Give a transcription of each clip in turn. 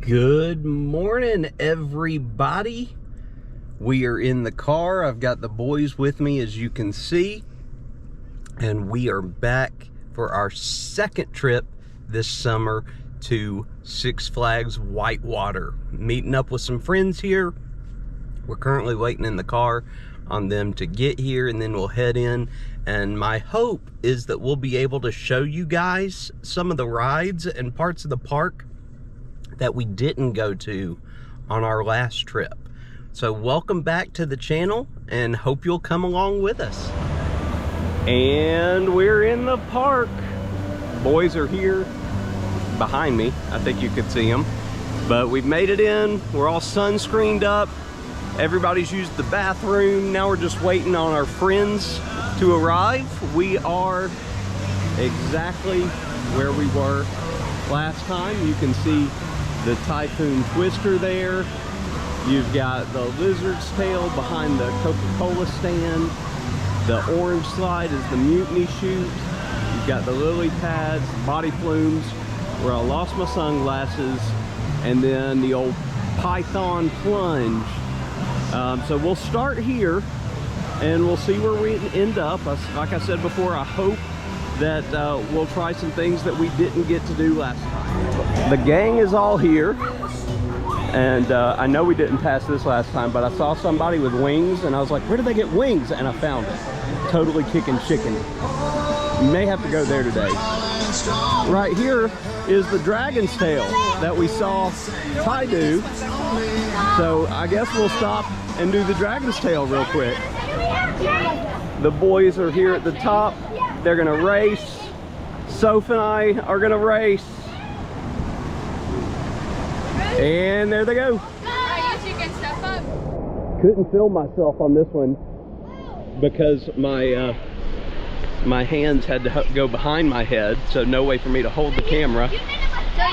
Good morning, everybody. We are in the car. I've got the boys with me, as you can see, and we are back for our second trip this summer to Six Flags Whitewater. Meeting up with some friends here. We're currently waiting in the car on them to get here, and then we'll head in. And my hope is that we'll be able to show you guys some of the rides and parts of the park that we didn't go to on our last trip. So welcome back to the channel, and hope you'll come along with us. And we're in the park. Boys are here behind me. I think you could see them, but we've made it in. We're all sunscreened up. Everybody's used the bathroom. Now we're just waiting on our friends to arrive. We are exactly where we were last time. You can see the Typhoon Twister there. You've got the Lizard's Tail behind the Coca-Cola stand. The orange slide is the Mutiny Chute. You've got the lily pads, body flumes, where I lost my sunglasses, and then the old Python plunge. So we'll start here and we'll see where we end up. Like I said before, I hope that we'll try some things that we didn't get to do last time. The gang is all here, and I know we didn't pass this last time, but I saw somebody with wings and I was like, where did they get wings? And I found it. Totally kicking chicken. You may have to go there today. Right here is the Dragon's Tail that we saw Ty do. So I guess we'll stop and do the Dragon's Tail real quick. The boys are here at the top. They're gonna race. Soph and I are gonna race. And there they go. Couldn't film myself on this one because my hands had to go behind my head, so no way for me to hold the camera. So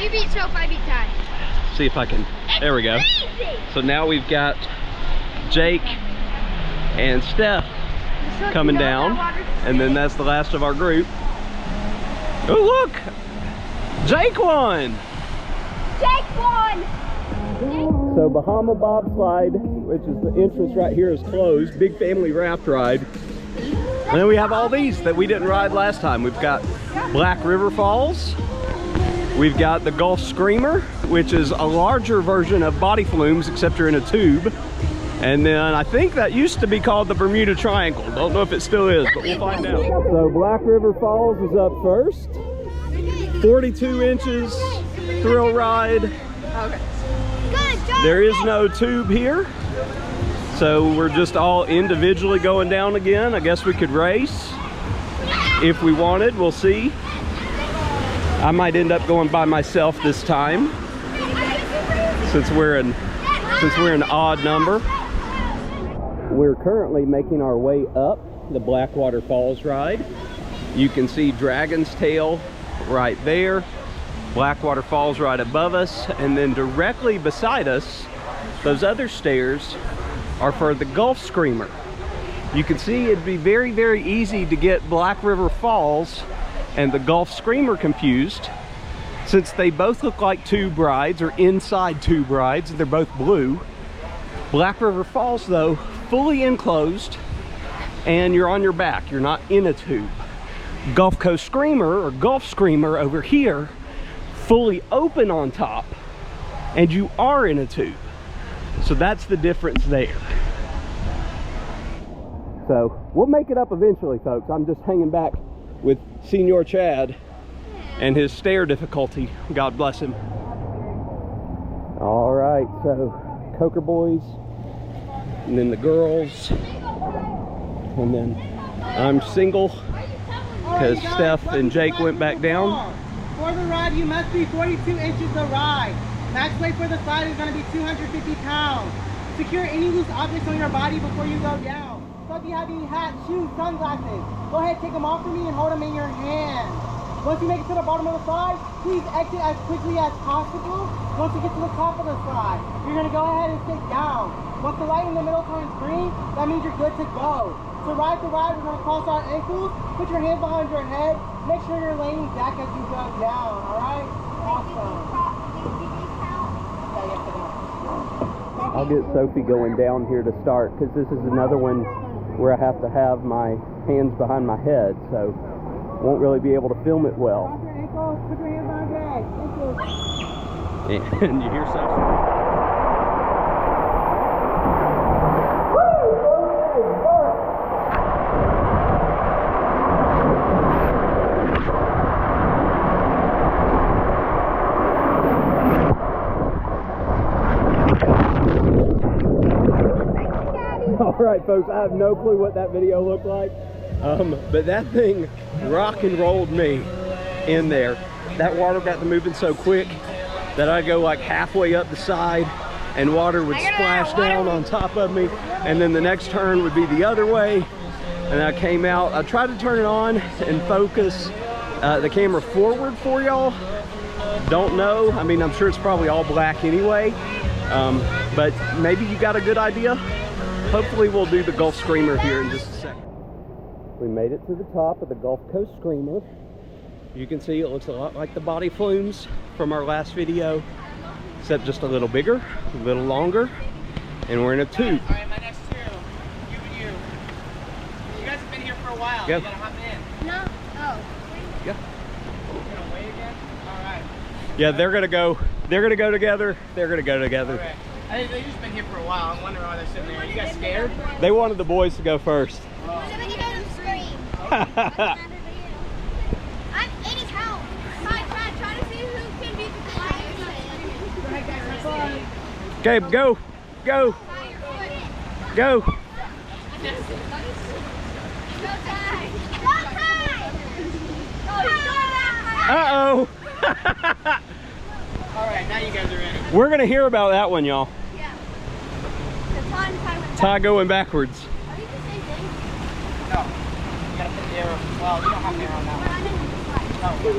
you beat Soph, I beat Ty. See if I can, there we go. So now we've got Jake and Steph coming down, and then that's the last of our group. Oh look! Jake won! Jake won! So Bahama Bobslide, which is the entrance right here, is closed. Big family raft ride. And then we have all these that we didn't ride last time. We've got Black River Falls. We've got the Gulf Screamer, which is a larger version of Body Flumes, except you're in a tube. And then I think that used to be called the Bermuda Triangle. Don't know if it still is, but we'll find out. So Black River Falls is up first. 42 inches thrill ride. Okay. Good. There is no tube here, so we're just all individually going down again. I guess we could race if we wanted. We'll see. I might end up going by myself this time, since we're an odd number. We're currently making our way up the Blackwater Falls ride. You can see Dragon's Tail right there, Blackwater Falls right above us, and then directly beside us, those other stairs are for the Gulf Screamer. You can see it'd be very, very easy to get Black River Falls and the Gulf Screamer confused, since they both look like tube rides or inside tube rides. They're both blue. Black River Falls, though, fully enclosed, and you're on your back. You're not in a tube. Gulf Coast Screamer, or Gulf Screamer over here, fully open on top, and you are in a tube. So that's the difference there. So we'll make it up eventually, folks. I'm just hanging back with Senior Chad and his stair difficulty. God bless him. All right, so Coker boys, and then the girls, and then I'm single because Steph and Jake went back down. For the ride, you must be 42 inches to ride. Max weight for the slide is going to be 250 pounds. Secure any loose objects on your body before you go down. So if you have any hats, shoes, sunglasses, go ahead, take them off for me and hold them in your hand. Once you make it to the bottom of the slide, please exit as quickly as possible. Once you get to the top of the slide, you're going to go ahead and sit down. Once the light in the middle turns green, that means you're good to go. To ride the ride, we're going to cross our ankles, put your hands behind your head, make sure you're laying back as you go down, alright? Awesome. I'll get Sophie going down here to start, because this is another one where I have to have my hands behind my head, so won't really be able to film it well. Put your ankles, put your hands on your ankles. And you hear Sophie. All right, folks, I have no clue what that video looked like, but that thing rock and rolled me in there. That water got to moving so quick that I'd go like halfway up the side and water would splash down on top of me, and then the next turn would be the other way, and I came out. I tried to turn it on and focus the camera forward for y'all. Don't know. I mean, I'm sure it's probably all black anyway, but maybe you got a good idea. Hopefully we'll do the Gulf Screamer here in just a second. We made it to the top of the Gulf Coast Screamer. You can see it looks a lot like the body flumes from our last video, except just a little bigger, a little longer, and we're in a tube. All right, my next two, you and you. You guys have been here for a while. Yep. You gotta hop in. No. Oh. Yeah. You're gonna wait again? All right. Yeah, they're gonna go together. They're gonna go together. Okay. I think they've just been here for a while. I'm wondering why they're sitting there. You guys scared? They wanted the boys to go first. So then you guys scream. I'm 80 pounds. Try to see who can beat the Okay, go, go, go. Uh-oh. All right, now you guys are ready. We're gonna hear about that one, y'all. Yeah. Ty going backwards. Are these the same thing? No. You gotta put the arrow. Well, you don't have the arrow now. Oh. Wait.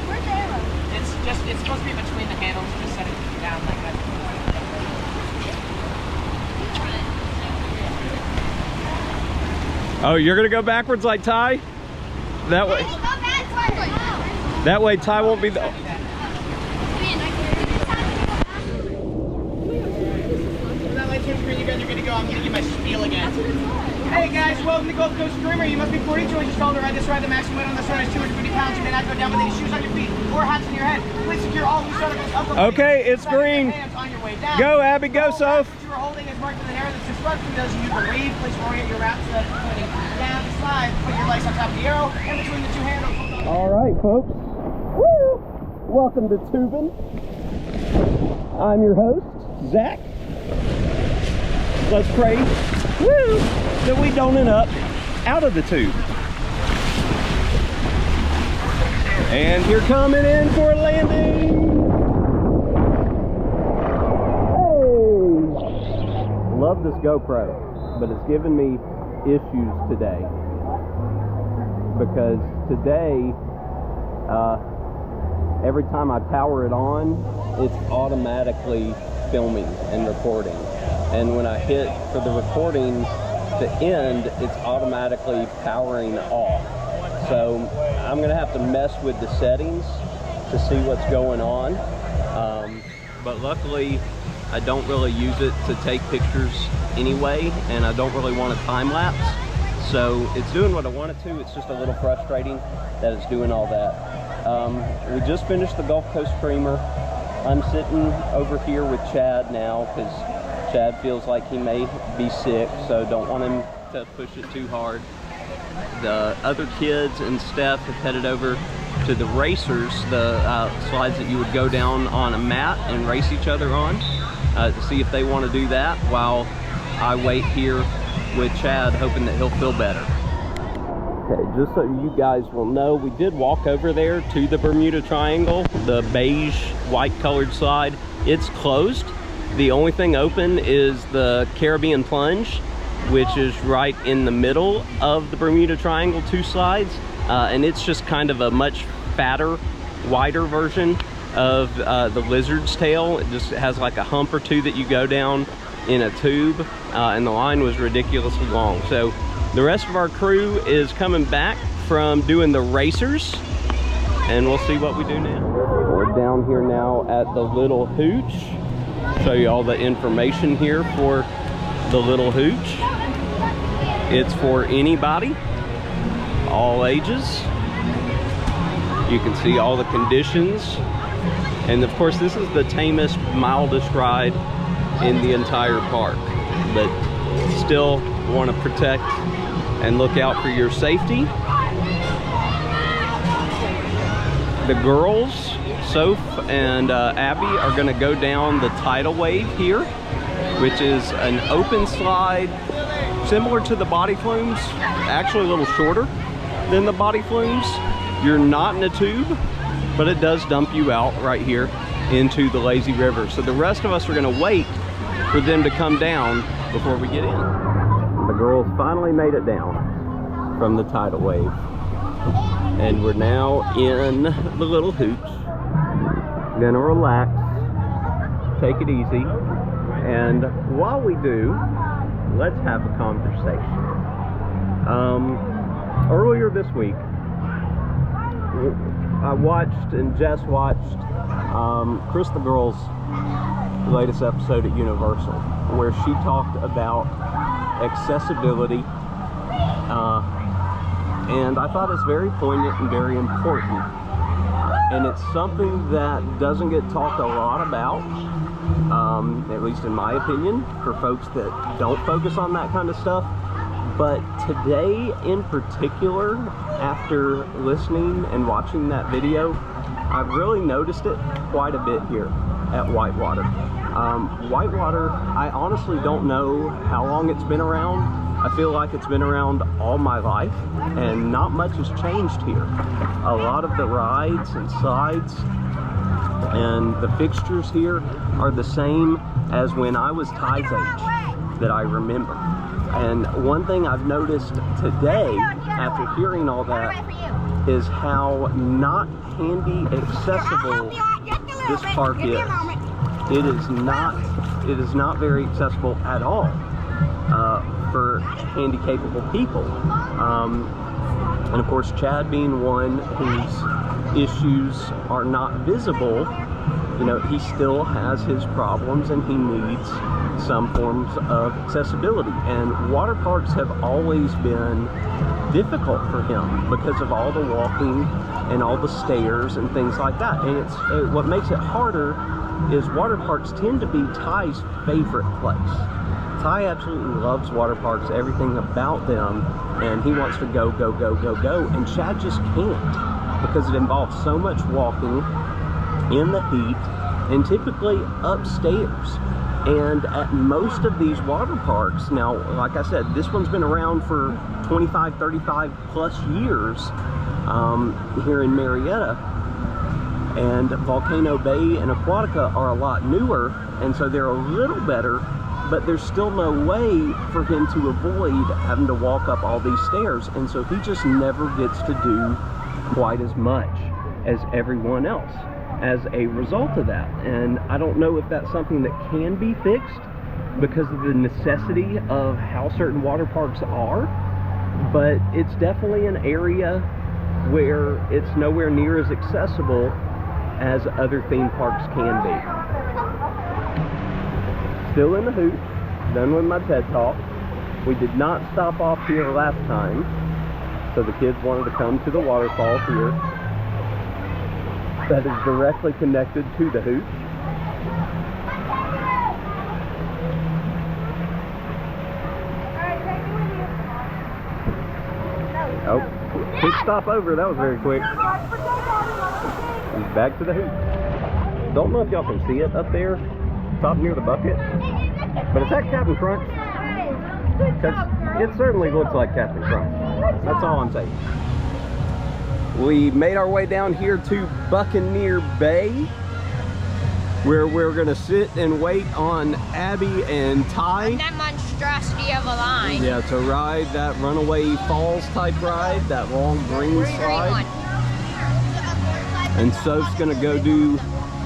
Where's the arrow? It's supposed to be between the handles. Just set it down like that. Oh, you're gonna go backwards like Ty? That way. That way Ty won't be the... You guys are gonna go. I'm gonna give my spiel again. Hey guys, welcome to Gulf Coast Screamer. You must be 42 inches tall to ride this ride. The maximum weight on this ride is 250 pounds. You may not go down with any shoes on your feet or hats on your head. Please secure all loose articles up. Okay, it's green. On your way down. Go, Abby, go, Soph. What you are holding is marked with an arrow that's described from those of you to read. Please orient your route so that it's pointing down the slide. Put your legs on top of the arrow and between the two handles. All right, folks. Woo! Welcome to Tubing. I'm your host, Zach. Let's pray, woo, that we don't end up out of the tube. And you're coming in for a landing. Hey! Love this GoPro, but it's given me issues today. Because today, every time I power it on, it's automatically filming and recording. And when I hit for the recording to end, it's automatically powering off. So I'm gonna have to mess with the settings to see what's going on. But luckily, I don't really use it to take pictures anyway, and I don't really want a time lapse. So it's doing what I want it to. It's just a little frustrating that it's doing all that. We just finished the Gulf Coast Screamer. I'm sitting over here with Chad now because Chad feels like he may be sick, so don't want him to push it too hard. The other kids and Steph have headed over to the racers, the slides that you would go down on a mat and race each other on, to see if they want to do that while I wait here with Chad, hoping that he'll feel better. Okay, just so you guys will know, we did walk over there to the Bermuda Triangle, the beige white colored slide. It's closed. The only thing open is the Caribbean Plunge, which is right in the middle of the Bermuda Triangle, two slides. And it's just kind of a much fatter, wider version of the Lizard's Tail. It just has like a hump or two that you go down in a tube, and the line was ridiculously long. So the rest of our crew is coming back from doing the racers, and we'll see what we do now. We're down here now at the Little Hooch. Show you all the information here for the Little Hooch. It's for anybody, all ages. You can see all the conditions. And of course, this is the tamest, mildest ride in the entire park. But still want to protect and look out for your safety. The girls, Soph and Abby, are going to go down the tidal wave here, which is an open slide similar to the body flumes, actually a little shorter than the body flumes. You're not in a tube, but it does dump you out right here into the lazy river. So the rest of us are going to wait for them to come down before we get in. The girls finally made it down from the tidal wave, and we're now in the Little Hooch. Gonna relax, take it easy, and while we do, let's have a conversation. Earlier this week, I watched, and Jess watched, Chris the Girl's latest episode at Universal, where she talked about accessibility, and I thought it's very poignant and very important. And it's something that doesn't get talked a lot about, at least in my opinion, for folks that don't focus on that kind of stuff. But today in particular, after listening and watching that video, I've really noticed it quite a bit here at Whitewater. Whitewater, I honestly don't know how long it's been around. I feel like it's been around all my life, and not much has changed here. A lot of the rides and slides and the fixtures here are the same as when I was Ty's age that I remember. And one thing I've noticed today, after hearing all that, is how not handy accessible this park is. It is not very accessible at all for handy-capable people. And of course, Chad being one whose issues are not visible, you know, he still has his problems and he needs some forms of accessibility. And water parks have always been difficult for him because of all the walking and all the stairs and things like that. And what makes it harder is water parks tend to be Ty's favorite place. Ty absolutely loves water parks, everything about them, and he wants to go, go, go, go, go, and Chad just can't because it involves so much walking in the heat and typically upstairs. And at most of these water parks, now, like I said, this one's been around for 25, 35 plus years here in Marietta, and Volcano Bay and Aquatica are a lot newer, and so they're a little better, but there's still no way for him to avoid having to walk up all these stairs, and so he just never gets to do quite as much as everyone else as a result of that. And I don't know if that's something that can be fixed because of the necessity of how certain water parks are, but it's definitely an area where it's nowhere near as accessible as other theme parks can be. Still in the Hooch, done with my TED Talk. We did not stop off here last time, so the kids wanted to come to the waterfall here that is directly connected to the Hooch. Oh, quick stop over, that was very quick. And back to the Hooch. Don't know if y'all can see it up there, top near the bucket, but is that Captain Crunch? Because it certainly looks like Captain Crunch. That's all I'm saying. We made our way down here to Buccaneer Bay, where we're going to sit and wait on Abby and Ty. On that monstrosity of a line. Yeah, to ride that Runaway Falls type ride, that long green slide. And Soph's going to go do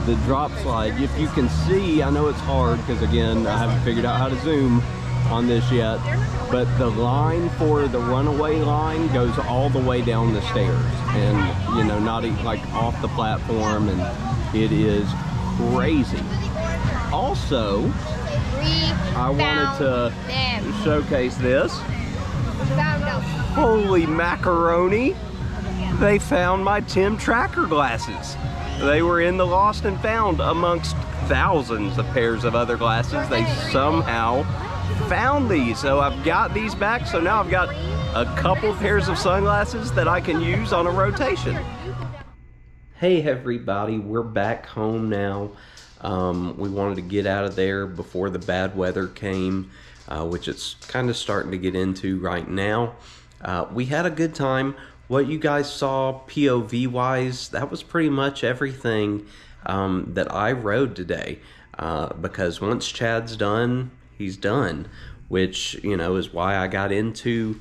the drop slide. If you can see, I know it's hard because again, I haven't figured out how to zoom on this yet, but the line for the Runaway line goes all the way down the stairs, and you know, not like off the platform, and it is crazy. also, I wanted to them. showcase this. Found them. Holy macaroni! They found my Tim Tracker glasses. They were in the lost and found amongst thousands of pairs of other glasses. They somehow found these. So I've got these back. So now I've got a couple pairs of sunglasses that I can use on a rotation. Hey everybody, we're back home now. We wanted to get out of there before the bad weather came, which it's kind of starting to get into right now. We had a good time. What you guys saw POV wise, that was pretty much everything that I rode today, because once Chad's done, he's done, which, you know, is why I got into,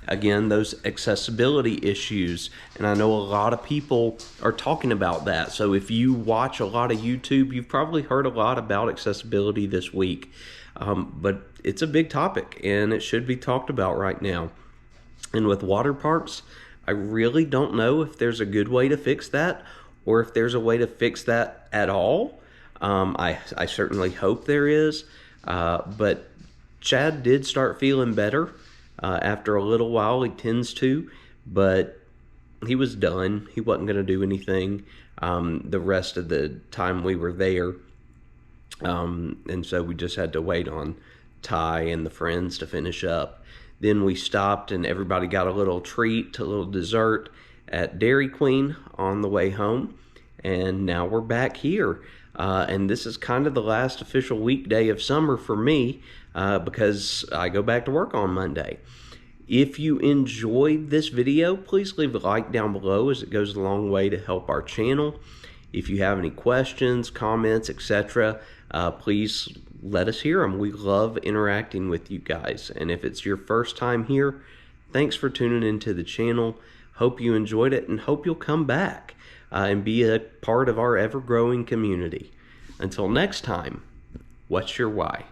again, those accessibility issues. And I know a lot of people are talking about that. So if you watch a lot of YouTube, you've probably heard a lot about accessibility this week. But it's a big topic and it should be talked about right now. And with water parks, I really don't know if there's a good way to fix that or if there's a way to fix that at all. I certainly hope there is. But Chad did start feeling better. After a little while, he tends to, but he was done. He wasn't going to do anything the rest of the time we were there. And so we just had to wait on Ty and the friends to finish up. Then we stopped and everybody got a little treat, a little dessert at Dairy Queen on the way home. And now we're back here. And this is kind of the last official weekday of summer for me, because I go back to work on Monday. If you enjoyed this video, please leave a like down below, as it goes a long way to help our channel. If you have any questions, comments, etc., please let us hear them. We love interacting with you guys. And if it's your first time here, thanks for tuning into the channel. Hope you enjoyed it and hope you'll come back and be a part of our ever-growing community. Until next time, what's your why?